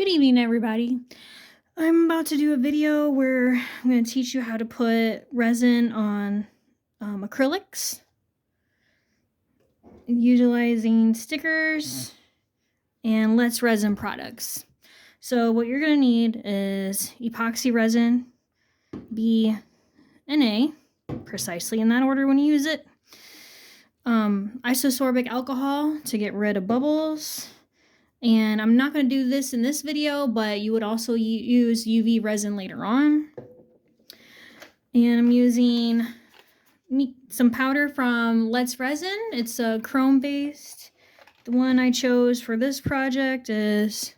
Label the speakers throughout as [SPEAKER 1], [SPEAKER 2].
[SPEAKER 1] Good evening, everybody. I'm about to do a video where I'm going to teach you how to put resin on acrylics utilizing stickers and Let's Resin products. So what you're going to need is epoxy resin, B and A, precisely in that order when you use it, isosorbic alcohol to get rid of bubbles. And I'm not going to do this in this video, but you would also use UV resin later on. And I'm using some powder from Let's Resin. It's a chrome based. The one I chose for this project is,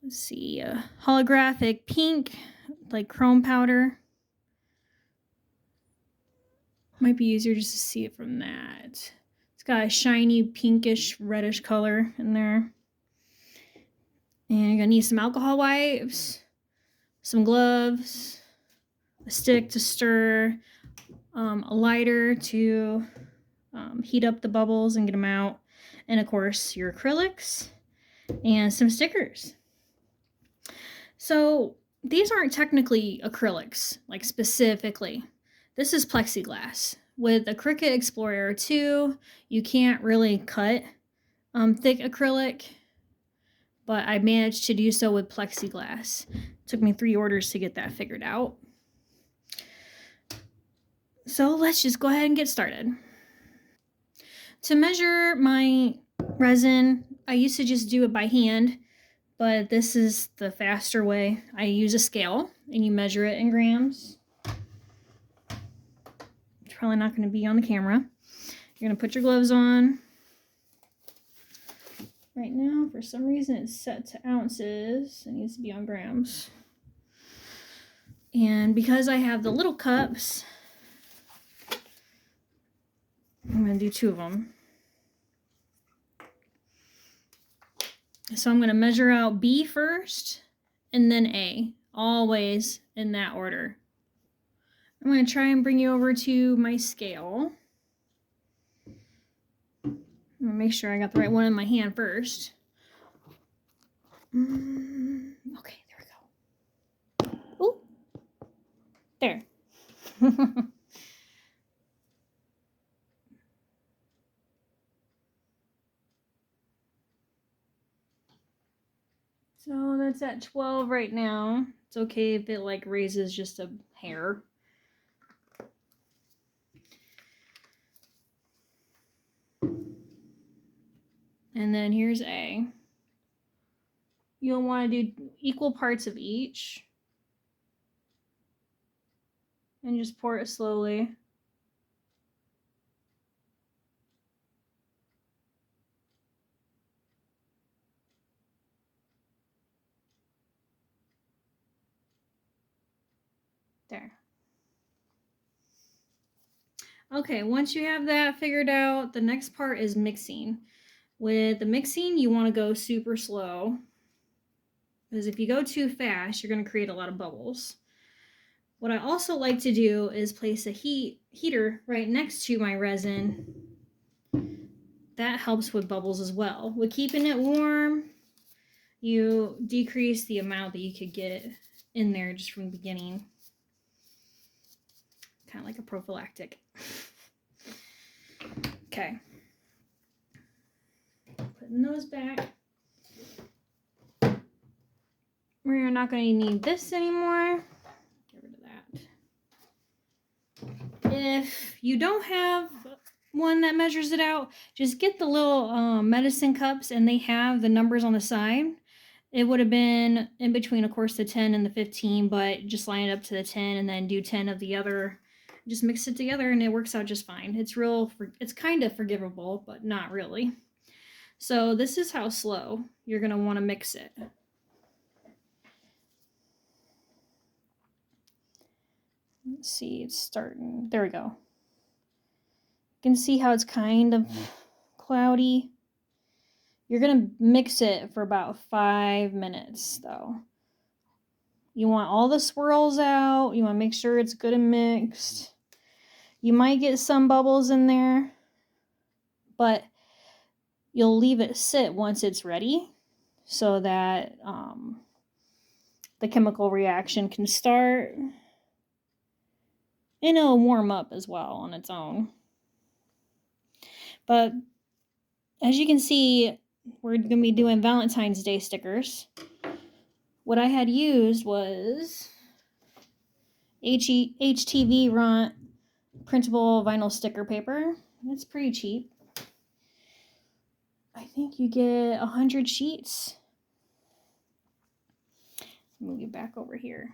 [SPEAKER 1] let's see, holographic pink, like chrome powder. Might be easier just to see it from that. It's got a shiny pinkish reddish color in there. And you're gonna need some alcohol wipes, some gloves, a stick to stir, a lighter to heat up the bubbles and get them out, and of course your acrylics and some stickers. So these aren't technically acrylics, like specifically. This is plexiglass. With a Cricut Explorer 2, you can't really cut thick acrylic, but I managed to do so with plexiglass. It took me 3 orders to get that figured out. So let's just go ahead and get started. To measure my resin, I used to just do it by hand, but this is the faster way. I use a scale and you measure it in grams. It's probably not going to be on the camera. You're going to put your gloves on. Right now, for some reason, it's set to ounces. It needs to be on grams. And because I have the little cups, I'm going to do 2 of them. So I'm going to measure out B first and then A, always in that order. I'm going to try and bring you over to my scale. I'm going to make sure I got the right one in my hand first. Okay, there we go. Oh, there. So that's at 12 right now. It's okay if it like raises just a hair. And then here's A. You'll want to do equal parts of each. And just pour it slowly. There. Okay, once you have that figured out, the next part is mixing. With the mixing, you want to go super slow, because if you go too fast, you're going to create a lot of bubbles. What I also like to do is place a heater right next to my resin. That helps with bubbles as well. With keeping it warm, you decrease the amount that you could get in there just from the beginning. Kind of like a prophylactic. Okay. Putting those back. We're not going to need this anymore. Get rid of that. If you don't have one that measures it out, just get the little medicine cups, and they have the numbers on the side. It would have been in between, of course, the 10 and the 15, but just line it up to the 10 and then do 10 of the other. Just mix it together and it works out just fine. It's kind of forgivable, but not really. So this is how slow you're going to want to mix it. Let's see, it's starting. There we go. You can see how it's kind of cloudy. You're going to mix it for about 5 minutes, though. You want all the swirls out. You want to make sure it's good and mixed. You might get some bubbles in there, but you'll leave it sit once it's ready. so that the chemical reaction can start, and it'll warm up as well on its own. But as you can see, we're going to be doing Valentine's Day stickers. What I had used was HTVRONT printable vinyl sticker paper. It's pretty cheap. I think you get 100 sheets. Move you back over here.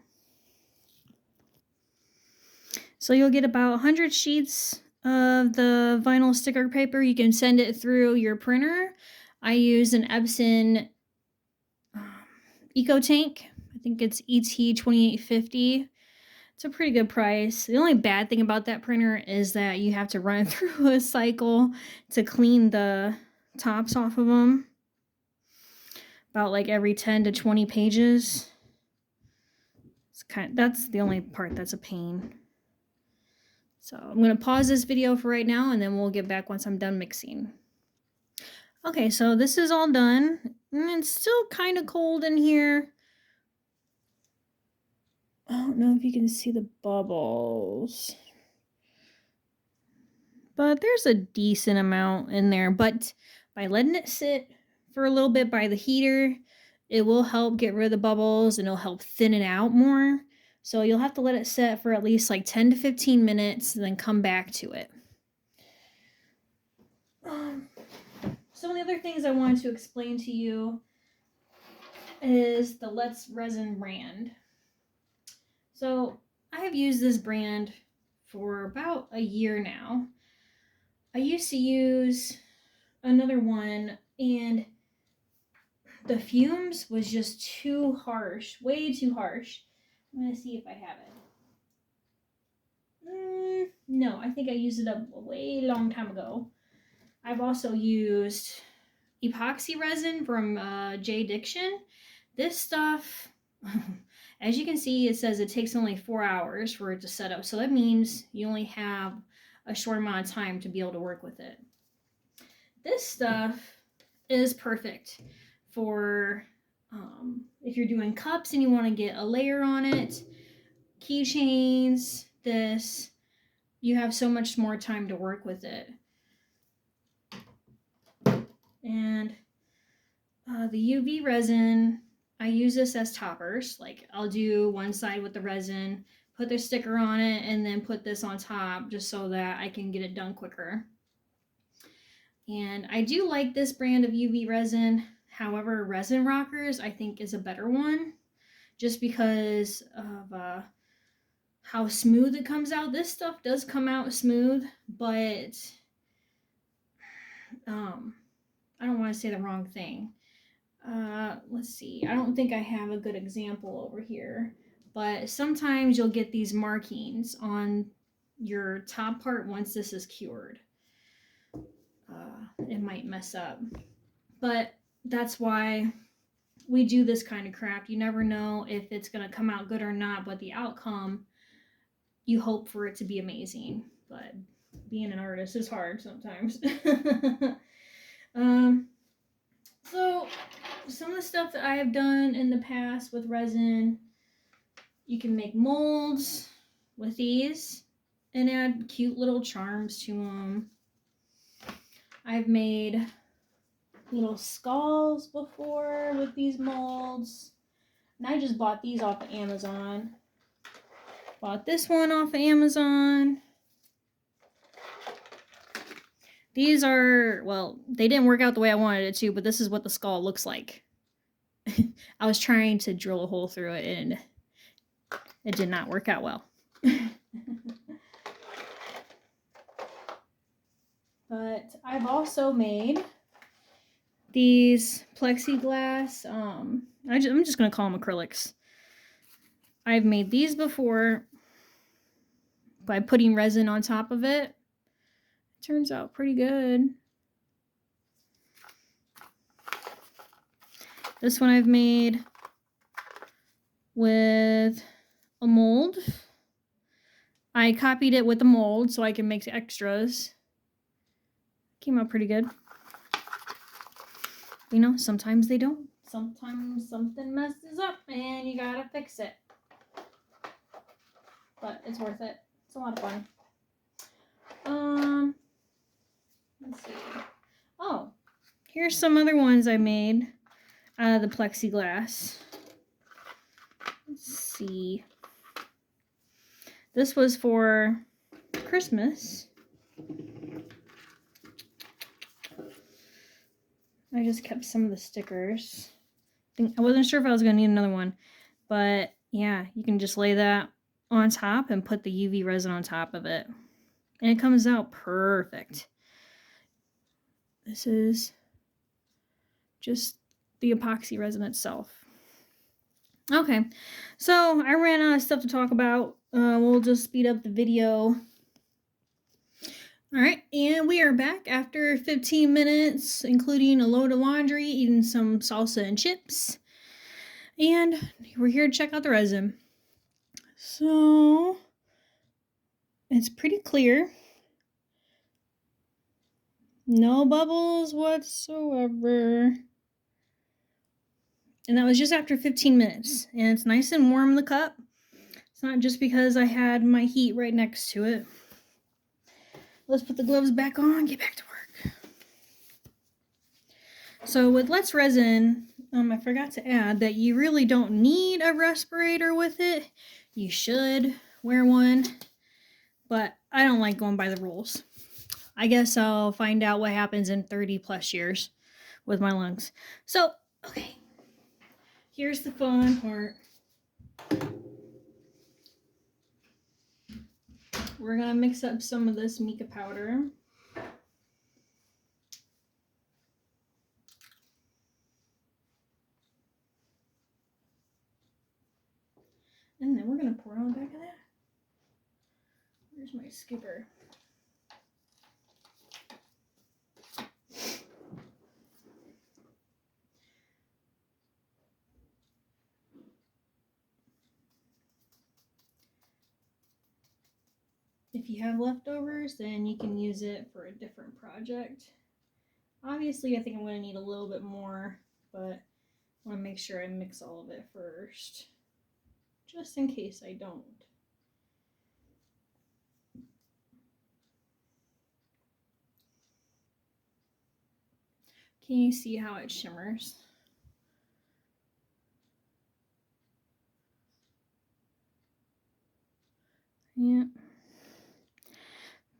[SPEAKER 1] So you'll get about 100 sheets of the vinyl sticker paper. You can send it through your printer. I use an Epson Eco Tank. I think it's ET2850. It's a pretty good price. The only bad thing about that printer is that you have to run through a cycle to clean the tops off of them. About like every 10 to 20 pages. That's the only part that's a pain. So I'm going to pause this video for right now, and then we'll get back once I'm done mixing. Okay, so this is all done. And it's still kind of cold in here. I don't know if you can see the bubbles. But there's a decent amount in there. But by letting it sit for a little bit by the heater, it will help get rid of the bubbles, and it'll help thin it out more. So you'll have to let it set for at least like 10 to 15 minutes and then come back to it. Some of the other things I wanted to explain to you is the Let's Resin brand. So I have used this brand for about a year now. I used to use another one, and the fumes was just too harsh, way too harsh. I'm going to see if I have it. No, I think I used it a way long time ago. I've also used epoxy resin from J. Diction. This stuff, as you can see, it says it takes only 4 hours for it to set up. So that means you only have a short amount of time to be able to work with it. This stuff is perfect for if you're doing cups and you want to get a layer on it, keychains, this, you have so much more time to work with it. And the UV resin, I use this as toppers. Like I'll do one side with the resin, put the sticker on it, and then put this on top just so that I can get it done quicker. And I do like this brand of UV resin. However, Resin Rockers I think is a better one just because of how smooth it comes out. This stuff does come out smooth, but I don't want to say the wrong thing. Let's see. I don't think I have a good example over here, but sometimes you'll get these markings on your top part once this is cured. It might mess up, but that's why we do this kind of craft. You never know if it's going to come out good or not, but the outcome, you hope for it to be amazing. But being an artist is hard sometimes. So some of the stuff that I have done in the past with resin, you can make molds with these and add cute little charms to them. I've made little skulls before with these molds, and I just bought these off of Amazon. Bought this one off of Amazon. These are, well, they didn't work out the way I wanted it to, but this is what the skull looks like. I was trying to drill a hole through it, and it did not work out well. But I've also made these plexiglass, I'm just going to call them acrylics. I've made these before by putting resin on top of it. It turns out pretty good. This one I've made with a mold. I copied it with the mold so I can make extras. Came out pretty good. You know, sometimes they don't, sometimes something messes up and you gotta fix it. But it's worth it. It's a lot of fun. Let's see. Oh, here's some other ones I made out of the plexiglass. Let's see. This was for Christmas. I just kept some of the stickers. I wasn't sure if I was going to need another one. But yeah, you can just lay that on top and put the UV resin on top of it. And it comes out perfect. This is just the epoxy resin itself. Okay, so I ran out of stuff to talk about. We'll just speed up the video. All right, and we are back after 15 minutes, including a load of laundry, eating some salsa and chips. And we're here to check out the resin. So, it's pretty clear. No bubbles whatsoever. And that was just after 15 minutes. And it's nice and warm in the cup. It's not just because I had my heat right next to it. Let's put the gloves back on, get back to work. So with Let's Resin, I forgot to add that you really don't need a respirator with it. You should wear one, but I don't like going by the rules. I guess I'll find out what happens in 30 plus years with my lungs. So, okay. Here's the fun part. We're going to mix up some of this mica powder. And then we're going to pour it on the back of that. Where's my skipper? If you have leftovers, then you can use it for a different project. Obviously, I think I'm going to need a little bit more, but I want to make sure I mix all of it first, just in case I don't. Can you see how it shimmers? Yeah.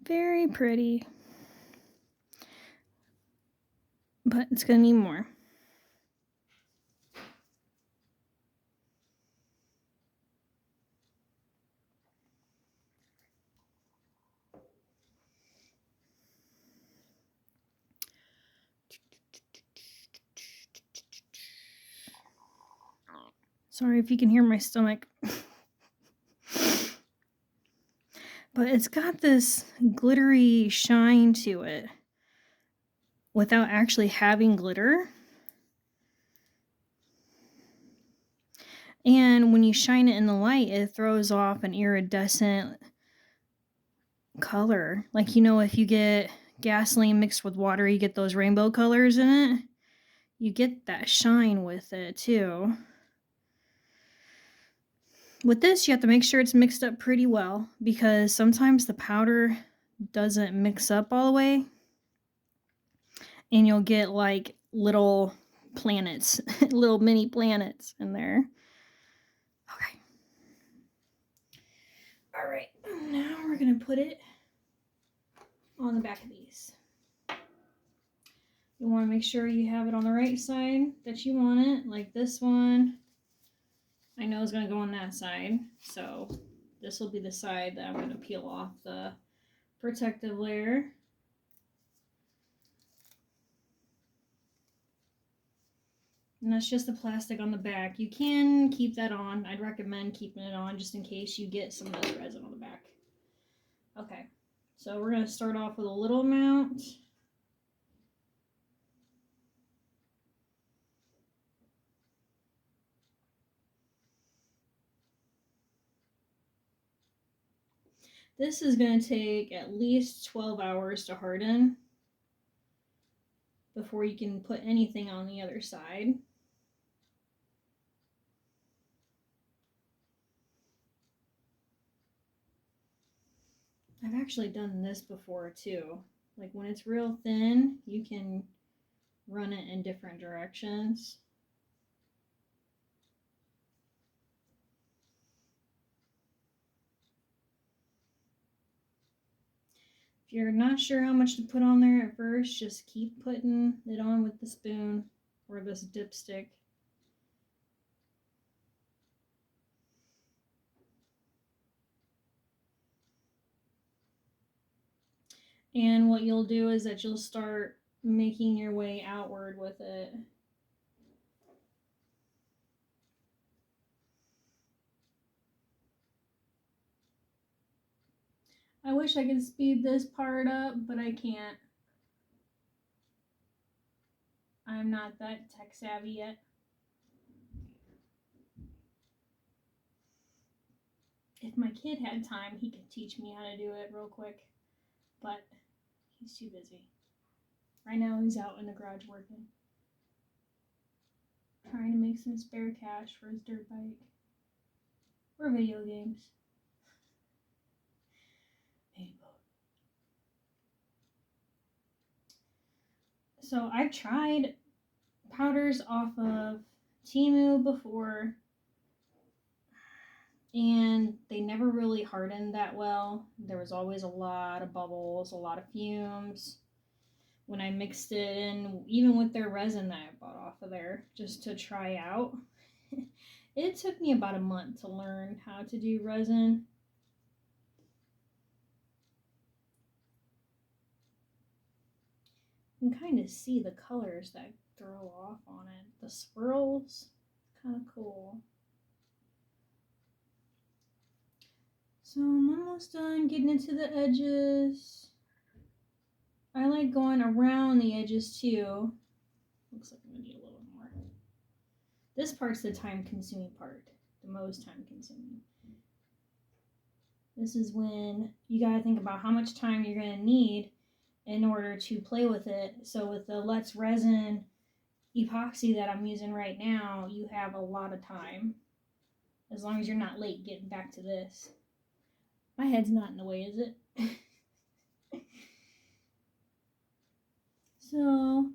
[SPEAKER 1] Very pretty. But it's going to need more. Sorry if you can hear my stomach. But it's got this glittery shine to it without actually having glitter. And when you shine it in the light, it throws off an iridescent color. Like, you know, if you get gasoline mixed with water, you get those rainbow colors in it. You get that shine with it too. With this, you have to make sure it's mixed up pretty well because sometimes the powder doesn't mix up all the way. And you'll get like little planets, little mini planets in there. Okay. All right, now we're going to put it on the back of these. You want to make sure you have it on the right side that you want it, like this one. I know it's going to go on that side, so this will be the side that I'm going to peel off the protective layer. And that's just the plastic on the back. You can keep that on. I'd recommend keeping it on just in case you get some of this resin on the back. Okay, so we're going to start off with a little amount. This is going to take at least 12 hours to harden before you can put anything on the other side. I've actually done this before too. Like when it's real thin, you can run it in different directions. If you're not sure how much to put on there at first, just keep putting it on with the spoon or this dipstick. And what you'll do is that you'll start making your way outward with it. I wish I could speed this part up, but I can't. I'm not that tech savvy yet. If my kid had time, he could teach me how to do it real quick, but he's too busy. Right now he's out in the garage working, trying to make some spare cash for his dirt bike or video games. So I've tried powders off of Temu before, and they never really hardened that well. There was always a lot of bubbles, a lot of fumes. When I mixed it in, even with their resin that I bought off of there, just to try out, it took me about a month to learn how to do resin. You can kind of see the colors that throw off on it. The swirls, kind of cool. So I'm almost done getting into the edges. I like going around the edges too. Looks like I'm gonna need a little more. This part's the time-consuming part, the most time-consuming. This is when you gotta think about how much time you're gonna need in order to play with it. So with the Let's Resin epoxy that I'm using right now, you have a lot of time. As long as you're not late getting back to this. My head's not in the way, is it? So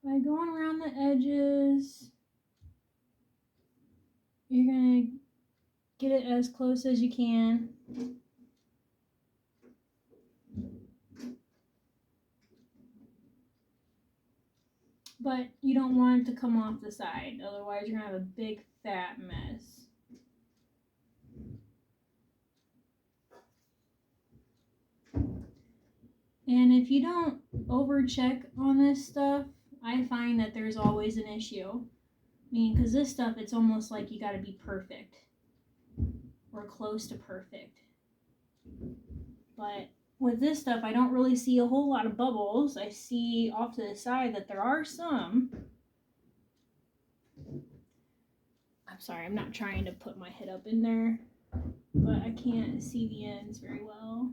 [SPEAKER 1] by going around the edges, you're gonna get it as close as you can. But you don't want it to come off the side, otherwise you're gonna have a big fat mess. And if you don't over check on this stuff, I find that there's always an issue. I mean, because this stuff, it's almost like you gotta be perfect or close to perfect. But with this stuff, I don't really see a whole lot of bubbles. I see off to the side that there are some. I'm sorry, I'm not trying to put my head up in there, but I can't see the ends very well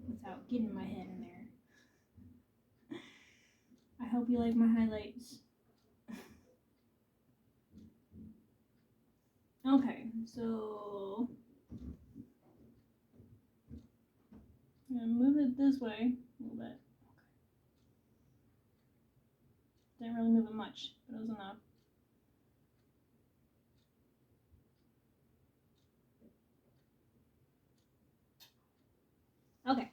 [SPEAKER 1] without getting my head in there. I hope you like my highlights. Okay, so I'm gonna move it this way a little bit. Okay. Didn't really move it much, but it was enough. Okay.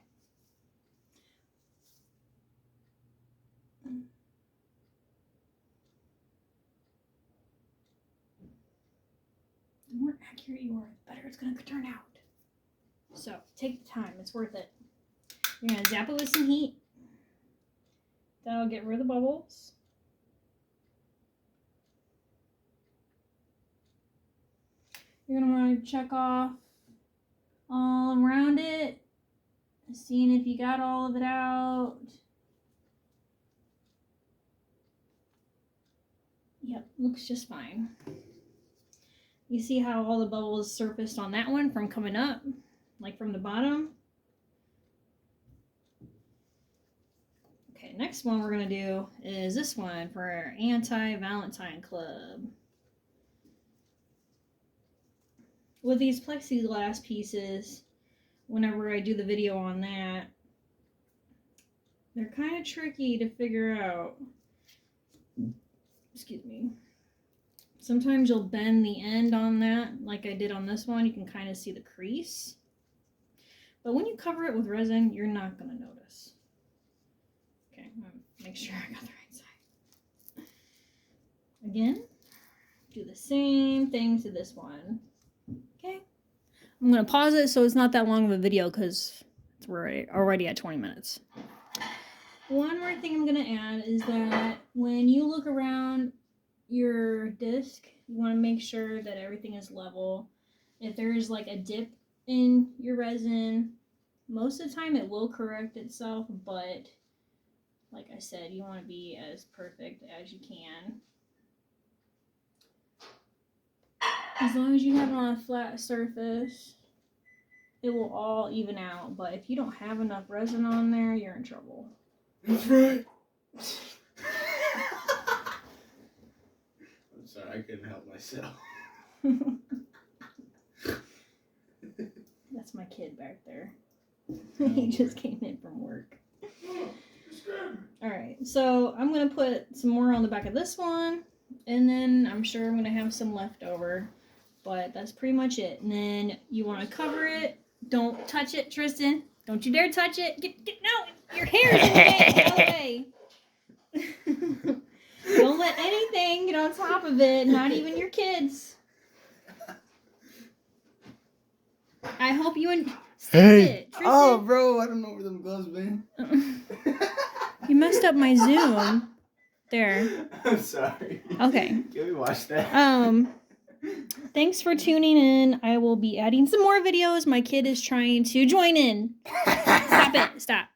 [SPEAKER 1] The more accurate you are, the better it's gonna turn out. So take the time, it's worth it. You're gonna zap it with some heat. That'll get rid of the bubbles. You're gonna want to check off all around it, seeing if you got all of it out. Yep, looks just fine. You see how all the bubbles surfaced on that one from coming up, like from the bottom? Okay, next one we're gonna do is this one for our Anti-Valentine Club. with these plexiglass pieces, whenever I do the video on that, they're kind of tricky to figure out. Excuse me. Sometimes you'll bend the end on that, like I did on this one. You can kind of see the crease. But when you cover it with resin, you're not going to notice. Okay, I'm going to make sure I got the right side. Again, do the same thing to this one. Okay. I'm going to pause it so it's not that long of a video because we're already at 20 minutes. One more thing I'm going to add is that when you look around your disc, you want to make sure that everything is level. If there's like a dip in your resin, most of the time it will correct itself, but like I said, you want to be as perfect as you can. As long as you have it on a flat surface, it will all even out. But if you don't have enough resin on there, you're in trouble.
[SPEAKER 2] That's right. I'm sorry, I couldn't help myself.
[SPEAKER 1] That's my kid back there. He just came in from work. Alright, so I'm going to put some more on the back of this one. And then I'm sure I'm going to have some left over. But that's pretty much it. And then you want to cover it. Don't touch it, Tristan. Don't you dare touch it. No, your hair's in the way. Get out of the way. Don't let anything get on top of it. Not even your kids. I hope you
[SPEAKER 2] Hey.
[SPEAKER 1] Tristan.
[SPEAKER 2] Oh, bro, I don't know where them gloves been.
[SPEAKER 1] You messed up my Zoom. There.
[SPEAKER 2] I'm sorry.
[SPEAKER 1] Okay.
[SPEAKER 2] Can we watch that?
[SPEAKER 1] Thanks for tuning in. I will be adding some more videos. My kid is trying to join in. Stop it. Stop.